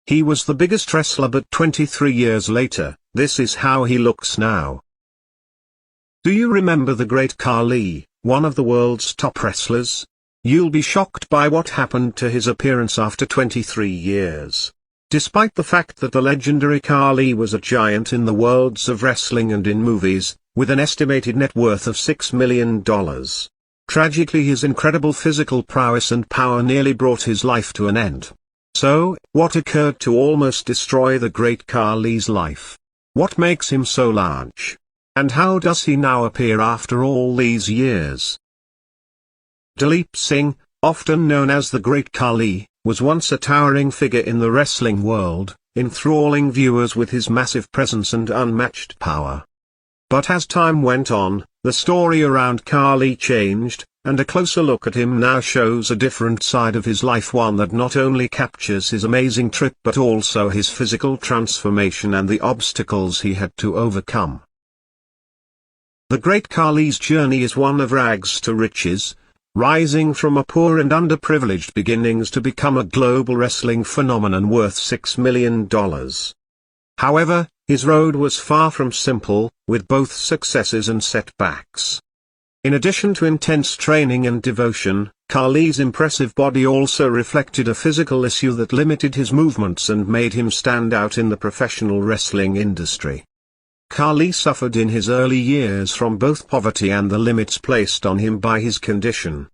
He was the biggest wrestler, but 23 years later, this is how he looks now. Do you remember the Great Khali, one of the world's top wrestlers? You'll be shocked by what happened to his appearance after 23 years. Despite the fact that the legendary Khali was a giant in the worlds of wrestling and in movies, with an estimated net worth of $6 million. Tragically, his incredible physical prowess and power nearly brought his life to an end. So, what occurred to almost destroy the Great Khali's life? What makes him so large? And how does he now appear after all these years? Dalip Singh, often known as the Great Khali, was once a towering figure in the wrestling world, enthralling viewers with his massive presence and unmatched power. But as time went on, the story around Khali changed, and a closer look at him now shows a different side of his life, one that not only captures his amazing trip but also his physical transformation and the obstacles he had to overcome. The Great Khali's journey is one of rags to riches, rising from a poor and underprivileged beginnings to become a global wrestling phenomenon worth $6 million. However, his road was far from simple, with both successes and setbacks. In addition to intense training and devotion, Khali's impressive body also reflected a physical issue that limited his movements and made him stand out in the professional wrestling industry. Khali suffered in his early years from both poverty and the limits placed on him by his condition.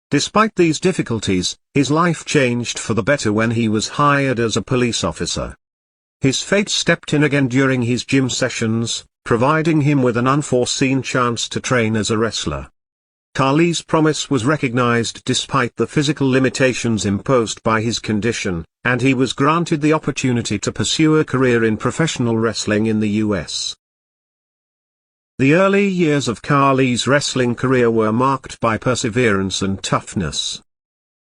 Despite these difficulties, his life changed for the better when he was hired as a police officer. His fate stepped in again during his gym sessions, providing him with an unforeseen chance to train as a wrestler. Khali's promise was recognized despite the physical limitations imposed by his condition, and he was granted the opportunity to pursue a career in professional wrestling in the US. The early years of Khali's wrestling career were marked by perseverance and toughness.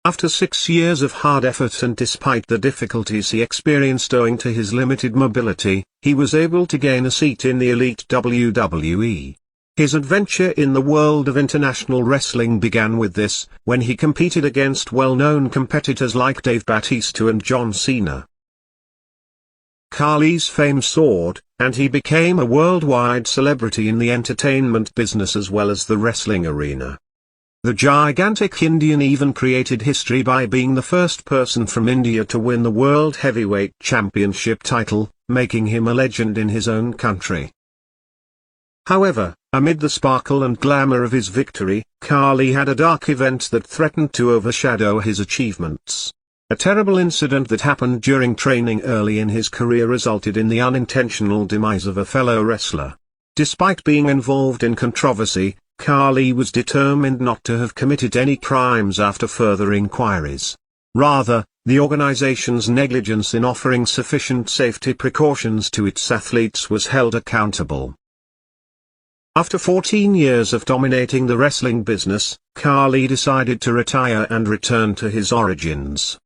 After 6 years of hard effort and despite the difficulties he experienced owing to his limited mobility, he was able to gain a seat in the elite WWE. His adventure in the world of international wrestling began with this, when he competed against well-known competitors like Dave Bautista and John Cena. Khali's fame soared, and he became a worldwide celebrity in the entertainment business as well as the wrestling arena. The gigantic Indian even created history by being the first person from India to win the World Heavyweight Championship title, making him a legend in his own country. However, amid the sparkle and glamour of his victory, Khali had a dark event that threatened to overshadow his achievements. A terrible incident that happened during training early in his career resulted in the unintentional demise of a fellow wrestler. Despite being involved in controversy, Khali was determined not to have committed any crimes after further inquiries. Rather, the organization's negligence in offering sufficient safety precautions to its athletes was held accountable. After 14 years of dominating the wrestling business, Khali decided to retire and return to his origins.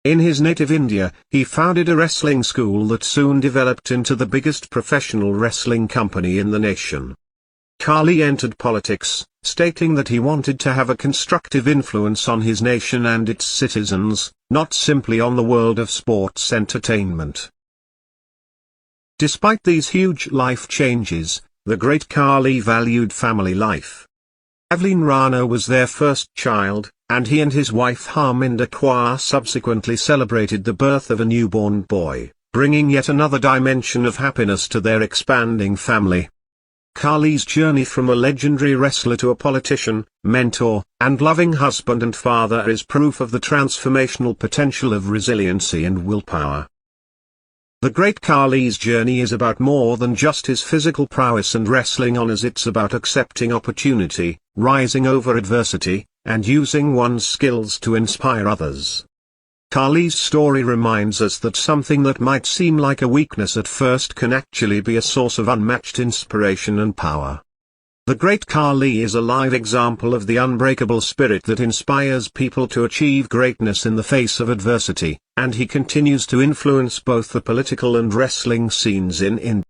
In his native India, he founded a wrestling school that soon developed into the biggest professional wrestling company in the nation. Khali entered politics, stating that he wanted to have a constructive influence on his nation and its citizens, not simply on the world of sports entertainment. Despite these huge life changes, the Great Khali valued family life. Evelyn Rana was their first child, and he and his wife Harminder Kaur subsequently celebrated the birth of a newborn boy, bringing yet another dimension of happiness to their expanding family. Khali's journey from a legendary wrestler to a politician, mentor, and loving husband and father is proof of the transformational potential of resiliency and willpower. The Great Khali's journey is about more than just his physical prowess and wrestling honors. It's about accepting opportunity, rising over adversity, and using one's skills to inspire others. Khali's story reminds us that something that might seem like a weakness at first can actually be a source of unmatched inspiration and power. The Great Khali is a live example of the unbreakable spirit that inspires people to achieve greatness in the face of adversity, and he continues to influence both the political and wrestling scenes in India.